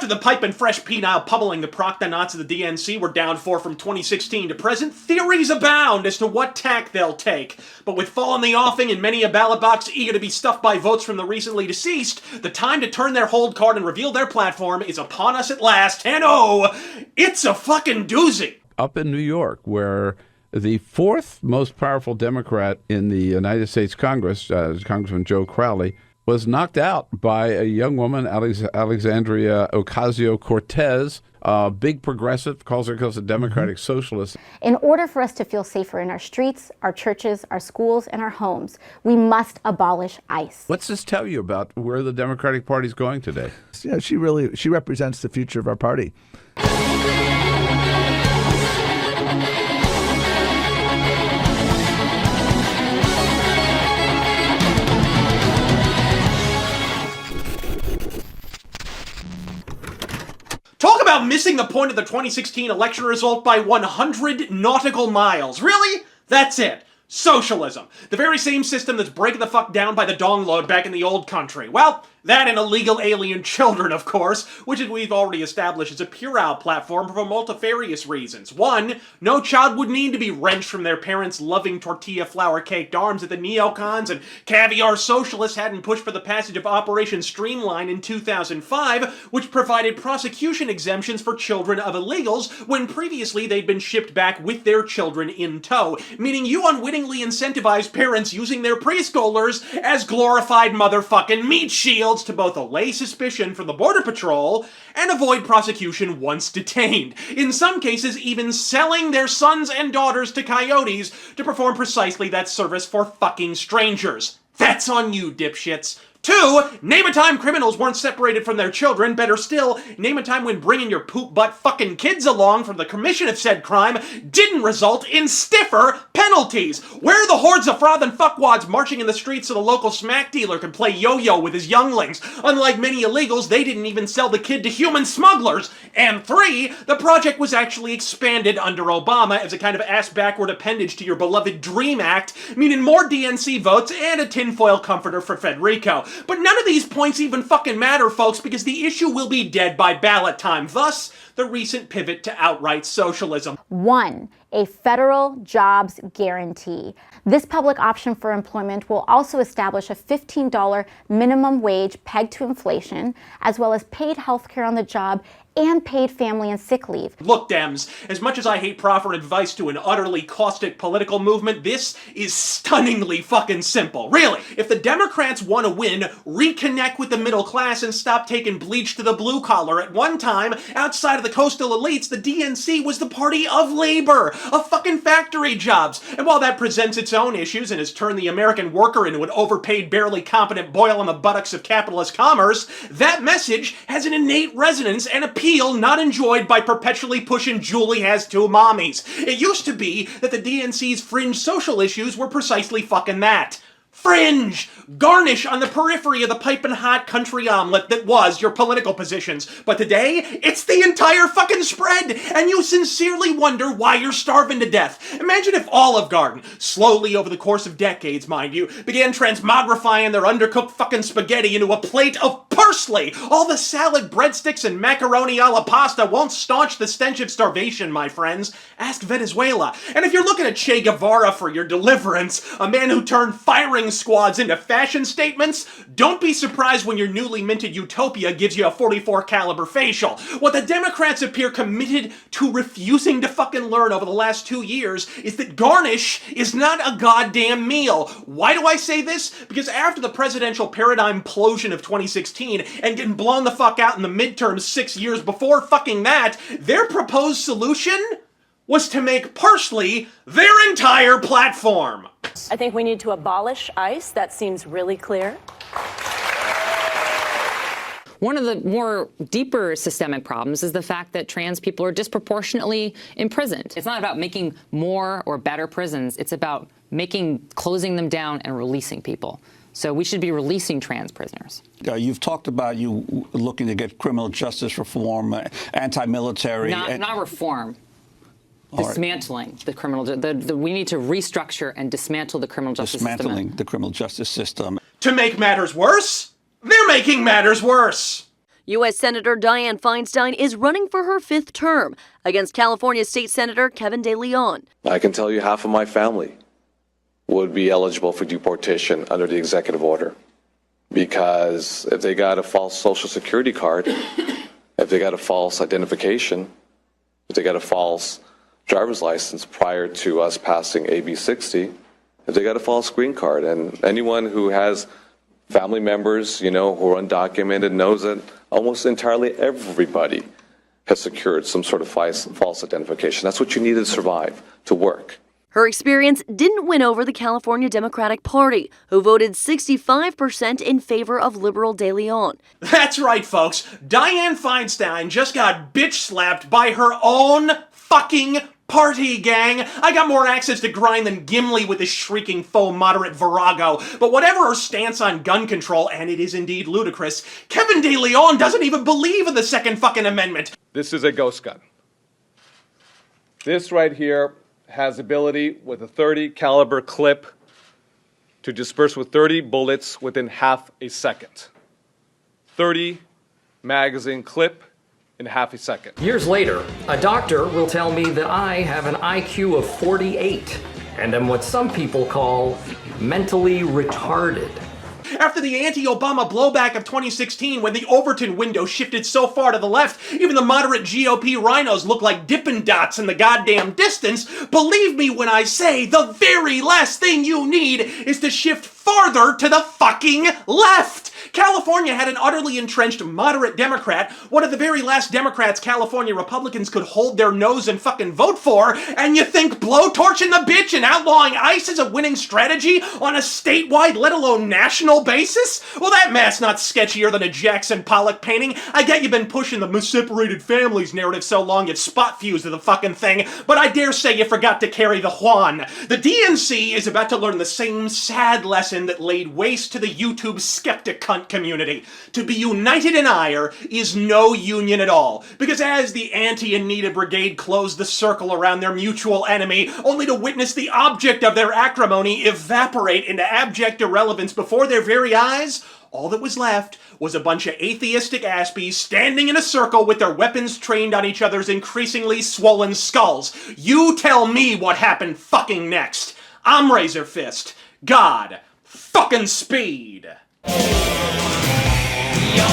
After the pipe and fresh penile pummeling the proctonauts of the DNC were down for from 2016 to present, theories abound as to what tack they'll take. But with fall in the offing and many a ballot box eager to be stuffed by votes from the recently deceased, the time to turn their hold card and reveal their platform is upon us at last, and oh, it's a fucking doozy. Up in New York, where the fourth most powerful Democrat in the United States Congress, Congressman Joe Crowley, was knocked out by a young woman, Alexandria Ocasio-Cortez, a big progressive, calls herself a democratic socialist. In order for us to feel safer in our streets, our churches, our schools, and our homes, we must abolish ICE. What's this tell you about where the Democratic Party is going today? Yeah, she represents the future of our party. Talk about missing the point of the 2016 election result by 100 nautical miles. Really? That's it. Socialism. The very same system that's breaking the fuck down by the dong load back in the old country. Well, that and illegal alien children, of course, which as we've already established is a puerile platform for multifarious reasons. One, no child would need to be wrenched from their parents' loving tortilla flour-caked arms if the neocons and caviar socialists hadn't pushed for the passage of Operation Streamline in 2005, which provided prosecution exemptions for children of illegals when previously they'd been shipped back with their children in tow, meaning you unwittingly incentivized parents using their preschoolers as glorified motherfucking meat shields to both allay suspicion from the Border Patrol and avoid prosecution once detained. In some cases, even selling their sons and daughters to coyotes to perform precisely that service for fucking strangers. That's on you, dipshits. 2, name a time criminals weren't separated from their children. Better still, name a time when bringing your poop butt fucking kids along for the commission of said crime didn't result in stiffer penalties. Where are the hordes of frothing fuckwads marching in the streets so the local smack dealer can play yo-yo with his younglings? Unlike many illegals, they didn't even sell the kid to human smugglers. And 3, the project was actually expanded under Obama as a kind of ass-backward appendage to your beloved DREAM Act, meaning more DNC votes and a tinfoil comforter for Federico. But none of these points even fucking matter, folks, because the issue will be dead by ballot time. Thus, the recent pivot to outright socialism. 1, a federal jobs guarantee. This public option for employment will also establish a $15 minimum wage pegged to inflation, as well as paid health care on the job and paid family and sick leave. Look, Dems, as much as I hate proffering advice to an utterly caustic political movement, this is stunningly fucking simple. Really, if the Democrats want to win, reconnect with the middle class and stop taking bleach to the blue collar. At one time, outside of the coastal elites, the DNC was the party of labor, of fucking factory jobs. And while that presents its own issues and has turned the American worker into an overpaid, barely competent boil on the buttocks of capitalist commerce, that message has an innate resonance and appeal not enjoyed by perpetually pushing Julie has two mommies. It used to be that the DNC's fringe social issues were precisely fucking that. Fringe! Garnish on the periphery of the piping hot country omelet that was your political positions. But today, it's the entire fucking spread, and you sincerely wonder why you're starving to death. Imagine if Olive Garden, slowly over the course of decades, mind you, began transmogrifying their undercooked fucking spaghetti into a plate of parsley. All the salad, breadsticks, and macaroni alla pasta won't staunch the stench of starvation, my friends. Ask Venezuela. And if you're looking at Che Guevara for your deliverance, a man who turned firing squads into fashion statements, don't be surprised when your newly minted utopia gives you a .44 caliber facial. What the Democrats appear committed to refusing to fucking learn over the last 2 years is that garnish is not a goddamn meal. Why do I say this? Because after the presidential paradigm implosion of 2016 and getting blown the fuck out in the midterms 6 years before fucking that, their proposed solution was to make parsley their entire platform. I think we need to abolish ICE. That seems really clear. One of the more deeper systemic problems is the fact that trans people are disproportionately imprisoned. It's not about making more or better prisons. It's about closing them down and releasing people. So we should be releasing trans prisoners. You've talked about you looking to get criminal justice reform, anti-military. Not reform. Dismantling the criminal. We need to restructure and dismantle the criminal justice system. Dismantling the criminal justice system. To make matters worse, they're making matters worse. U.S. Senator Dianne Feinstein is running for her 5th term against California State Senator Kevin De Leon. I can tell you half of my family would be eligible for deportation under the executive order, because if they got a false social security card, if they got a false identification, if they got a false driver's license prior to us passing AB 60, if they got a false green card, and anyone who has family members, who are undocumented knows that almost entirely everybody has secured some sort of false identification. That's what you need to survive, to work. Her experience didn't win over the California Democratic Party, who voted 65% in favor of liberal De Leon. That's right, folks. Dianne Feinstein just got bitch slapped by her own fucking party, gang. I got more access to grind than Gimli with his shrieking faux moderate virago. But whatever her stance on gun control, and it is indeed ludicrous, Kevin De Leon doesn't even believe in the Second fucking Amendment. This is a ghost gun. This right here has ability with a .30 caliber clip to disperse with 30 bullets within half a second. 30 magazine clip in half a second. Years later, a doctor will tell me that I have an IQ of 48 and am what some people call mentally retarded. After the anti-Obama blowback of 2016, when the Overton window shifted so far to the left, even the moderate GOP rhinos look like Dippin' Dots in the goddamn distance, believe me when I say the very last thing you need is to shift farther to the fucking left. California had an utterly entrenched moderate Democrat, one of the very last Democrats California Republicans could hold their nose and fucking vote for, and you think blowtorching the bitch and outlawing ICE is a winning strategy on a statewide, let alone national basis? Well, that math's not sketchier than a Jackson Pollock painting. I get you've been pushing the separated families narrative so long you've spot fused the fucking thing, but I dare say you forgot to carry the Juan. The DNC is about to learn the same sad lesson that laid waste to the YouTube skeptic cunt community. To be united in ire is no union at all, because as the Anti-Anita Brigade closed the circle around their mutual enemy, only to witness the object of their acrimony evaporate into abject irrelevance before their very eyes, all that was left was a bunch of atheistic aspies standing in a circle with their weapons trained on each other's increasingly swollen skulls. You tell me what happened fucking next. I'm Razor Fist. God fucking speed. You're